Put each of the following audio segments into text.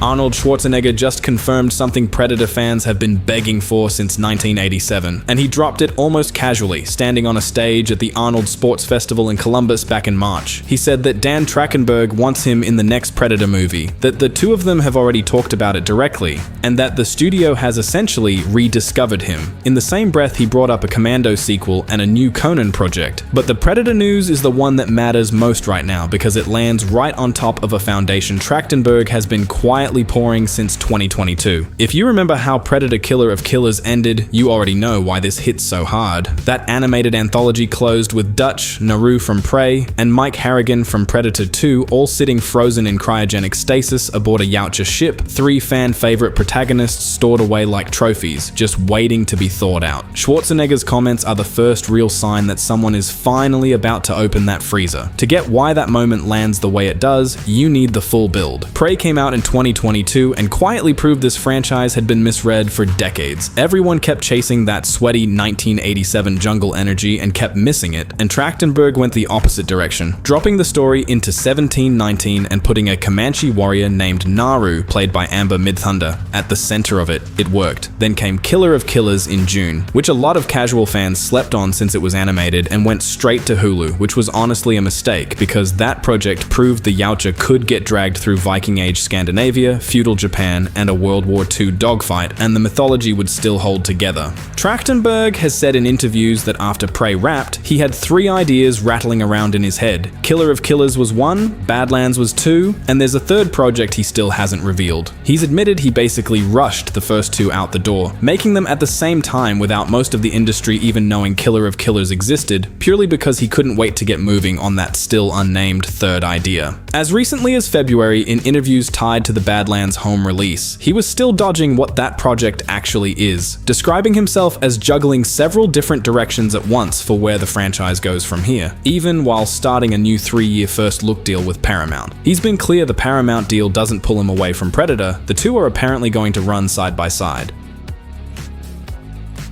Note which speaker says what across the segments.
Speaker 1: Arnold Schwarzenegger just confirmed something Predator fans have been begging for since 1987, and he dropped it almost casually, standing on a stage at the Arnold Sports Festival in Columbus back in March. He said that Dan Trachtenberg wants him in the next Predator movie, that the two of them have already talked about it directly, and that the studio has essentially rediscovered him. In the same breath, he brought up a Commando sequel and a new Conan project. But the Predator news is the one that matters most right now because it lands right on top of a foundation Trachtenberg has been quietly pouring since 2022. If you remember how Predator Killer of Killers ended, you already know why this hits so hard. That animated anthology closed with Dutch, Naru from Prey, and Mike Harrigan from Predator 2 all sitting frozen in cryogenic stasis aboard a Yautja ship, 3 fan-favorite protagonists stored away like trophies, just waiting to be thawed out. Schwarzenegger's comments are the first real sign that someone is finally about to open that freezer. To get why that moment lands the way it does, you need the full build. Prey came out in 2022 and quietly proved this franchise had been misread for decades. Everyone kept chasing that sweaty 1987 jungle energy and kept missing it, and Trachtenberg went the opposite direction, dropping the story into 1719 and putting a Comanche warrior named Naru, played by Amber Midthunder, at the center of it. It worked. Then came Killer of Killers in June, which a lot of casual fans slept on since it was animated and went straight to Hulu, which was honestly a mistake because that project proved the Yautja could get dragged through Viking Age Scandinavia, feudal Japan, and a World War II dogfight, and the mythology would still hold together. Trachtenberg has said in interviews that after Prey wrapped, he had 3 ideas rattling around in his head. Killer of Killers was 1, Badlands was 2, and there's a 3rd project he still hasn't revealed. He's admitted he basically rushed the first 2 out the door, making them at the same time without most of the industry even knowing Killer of Killers existed, purely because he couldn't wait to get moving on that still unnamed 3rd idea. As recently as February, in interviews tied to the Badlands home release, he was still dodging what that project actually is, describing himself as juggling several different directions at once for where the franchise goes from here, even while starting a new 3-year first look deal with Paramount. He's been clear the Paramount deal doesn't pull him away from Predator, the two are apparently going to run side by side.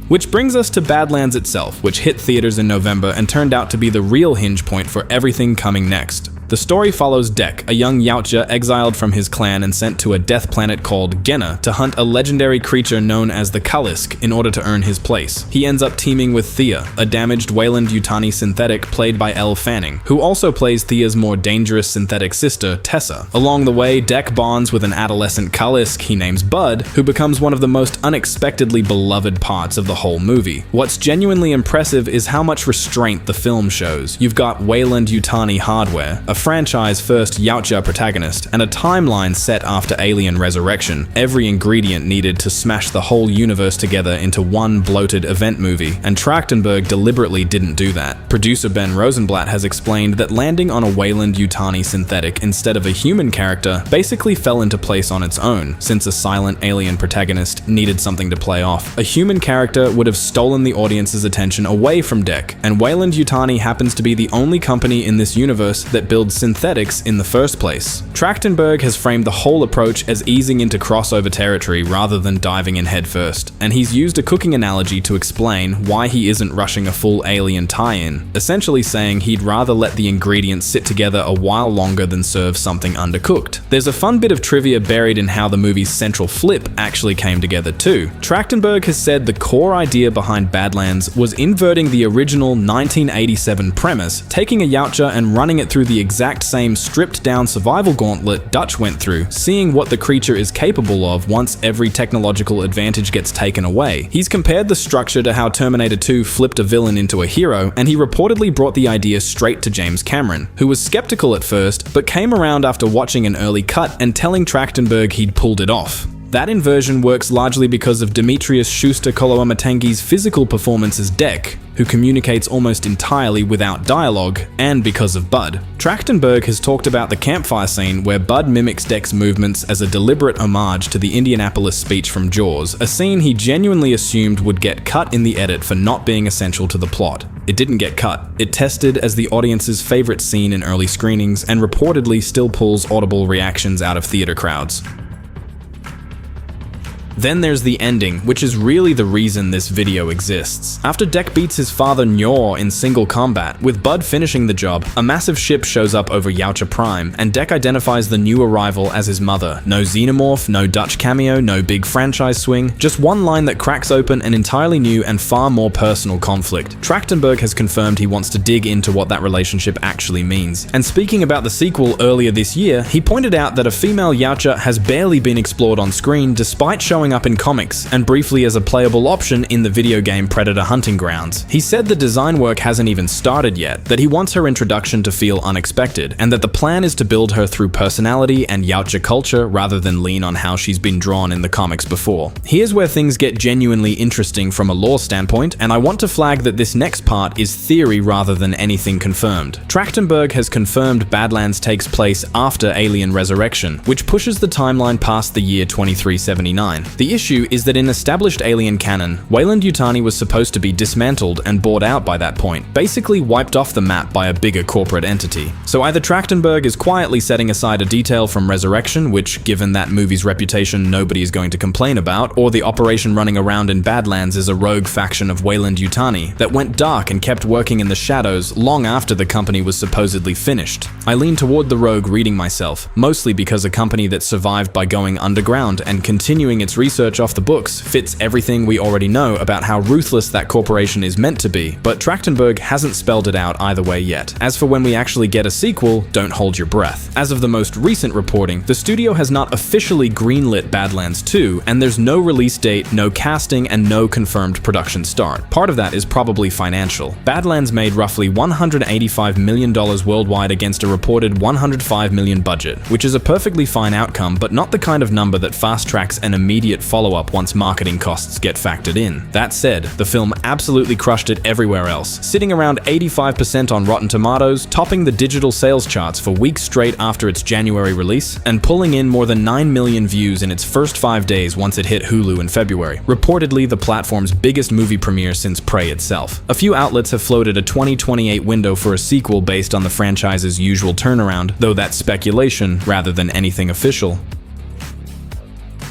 Speaker 1: Which brings us to Badlands itself, which hit theaters in November and turned out to be the real hinge point for everything coming next. The story follows Dek, a young Yautja exiled from his clan and sent to a death planet called Genna to hunt a legendary creature known as the Kalisk in order to earn his place. He ends up teaming with Thea, a damaged Weyland-Yutani synthetic played by Elle Fanning, who also plays Thea's more dangerous synthetic sister, Tessa. Along the way, Dek bonds with an adolescent Kalisk he names Bud, who becomes one of the most unexpectedly beloved parts of the whole movie. What's genuinely impressive is how much restraint the film shows. You've got Weyland-Yutani hardware, a franchise first Yautja protagonist, and a timeline set after Alien Resurrection, every ingredient needed to smash the whole universe together into one bloated event movie, and Trachtenberg deliberately didn't do that. Producer Ben Rosenblatt has explained that landing on a Weyland-Yutani synthetic instead of a human character basically fell into place on its own, since a silent alien protagonist needed something to play off. A human character would have stolen the audience's attention away from Dek, and Weyland-Yutani happens to be the only company in this universe that builds synthetics in the first place. Trachtenberg has framed the whole approach as easing into crossover territory rather than diving in headfirst, and he's used a cooking analogy to explain why he isn't rushing a full Alien tie-in, essentially saying he'd rather let the ingredients sit together a while longer than serve something undercooked. There's a fun bit of trivia buried in how the movie's central flip actually came together too. Trachtenberg has said the core idea behind Badlands was inverting the original 1987 premise, taking a Yautja and running it through the exact same stripped-down survival gauntlet Dutch went through, seeing what the creature is capable of once every technological advantage gets taken away. He's compared the structure to how Terminator 2 flipped a villain into a hero, and he reportedly brought the idea straight to James Cameron, who was skeptical at first, but came around after watching an early cut and telling Trachtenberg he'd pulled it off. That inversion works largely because of Demetrius Schuster-Koloamatangi's physical performance as Dek, who communicates almost entirely without dialogue, and because of Bud. Trachtenberg has talked about the campfire scene where Bud mimics Dek's movements as a deliberate homage to the Indianapolis speech from Jaws, a scene he genuinely assumed would get cut in the edit for not being essential to the plot. It didn't get cut. It tested as the audience's favorite scene in early screenings and reportedly still pulls audible reactions out of theater crowds. Then there's the ending, which is really the reason this video exists. After Dek beats his father Nyor in single combat, with Bud finishing the job, a massive ship shows up over Yautja Prime, and Dek identifies the new arrival as his mother. No xenomorph, no Dutch cameo, no big franchise swing, just one line that cracks open an entirely new and far more personal conflict. Trachtenberg has confirmed he wants to dig into what that relationship actually means. And speaking about the sequel earlier this year, he pointed out that a female Yautja has barely been explored on screen despite showing up in comics, and briefly as a playable option in the video game Predator Hunting Grounds. He said the design work hasn't even started yet, that he wants her introduction to feel unexpected, and that the plan is to build her through personality and Yautja culture rather than lean on how she's been drawn in the comics before. Here's where things get genuinely interesting from a lore standpoint, and I want to flag that this next part is theory rather than anything confirmed. Trachtenberg has confirmed Badlands takes place after Alien Resurrection, which pushes the timeline past the year 2379. The issue is that in established Alien canon, Weyland-Yutani was supposed to be dismantled and bought out by that point, basically wiped off the map by a bigger corporate entity. So either Trachtenberg is quietly setting aside a detail from Resurrection, which given that movie's reputation nobody is going to complain about, or the operation running around in Badlands is a rogue faction of Weyland-Yutani that went dark and kept working in the shadows long after the company was supposedly finished. I lean toward the rogue reading myself, mostly because a company that survived by going underground and continuing its research off the books fits everything we already know about how ruthless that corporation is meant to be, but Trachtenberg hasn't spelled it out either way yet. As for when we actually get a sequel, don't hold your breath. As of the most recent reporting, the studio has not officially greenlit Badlands 2, and there's no release date, no casting, and no confirmed production start. Part of that is probably financial. Badlands made roughly $185 million worldwide against a reported $105 million budget, which is a perfectly fine outcome, but not the kind of number that fast-tracks an immediate follow-up once marketing costs get factored in. That said, the film absolutely crushed it everywhere else, sitting around 85% on Rotten Tomatoes, topping the digital sales charts for weeks straight after its January release, and pulling in more than 9 million views in its first 5 days once it hit Hulu in February, reportedly the platform's biggest movie premiere since Prey itself. A few outlets have floated a 2028 window for a sequel based on the franchise's usual turnaround, though that's speculation rather than anything official.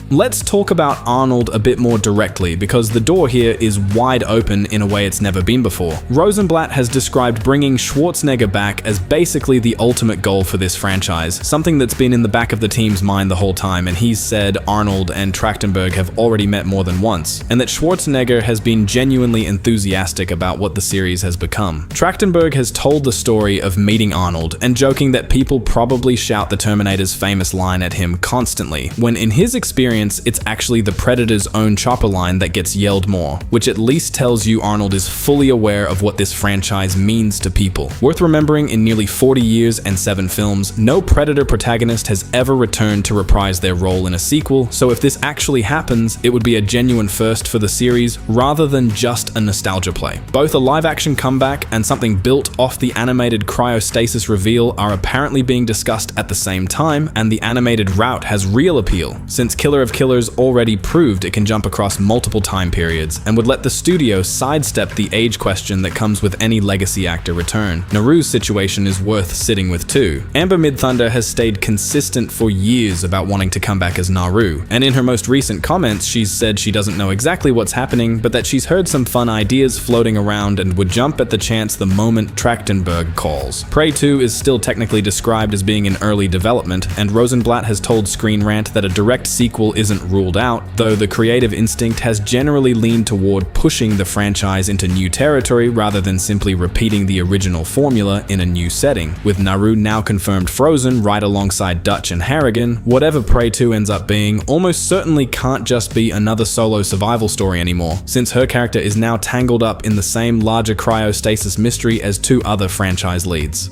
Speaker 1: Let's talk about Arnold a bit more directly, because the door here is wide open in a way it's never been before. Rosenblatt has described bringing Schwarzenegger back as basically the ultimate goal for this franchise, something that's been in the back of the team's mind the whole time, and he's said Arnold and Trachtenberg have already met more than once, and that Schwarzenegger has been genuinely enthusiastic about what the series has become. Trachtenberg has told the story of meeting Arnold, and joking that people probably shout the Terminator's famous line at him constantly, when in his experience it's actually the Predator's own chopper line that gets yelled more, which at least tells you Arnold is fully aware of what this franchise means to people. Worth remembering, in nearly 40 years and 7 films, no Predator protagonist has ever returned to reprise their role in a sequel, so if this actually happens, it would be a genuine first for the series rather than just a nostalgia play. Both a live-action comeback and something built off the animated cryostasis reveal are apparently being discussed at the same time, and the animated route has real appeal, since Killer of Killers already proved it can jump across multiple time periods and would let the studio sidestep the age question that comes with any legacy actor return. Naru's situation is worth sitting with too. Amber Midthunder has stayed consistent for years about wanting to come back as Naru, and in her most recent comments she's said she doesn't know exactly what's happening, but that she's heard some fun ideas floating around and would jump at the chance the moment Trachtenberg calls. Prey 2 is still technically described as being in early development, and Rosenblatt has told Screen Rant that a direct sequel isn't ruled out, though the creative instinct has generally leaned toward pushing the franchise into new territory rather than simply repeating the original formula in a new setting. With Naru now confirmed frozen right alongside Dutch and Harrigan, whatever Prey 2 ends up being almost certainly can't just be another solo survival story anymore, since her character is now tangled up in the same larger cryostasis mystery as 2 other franchise leads.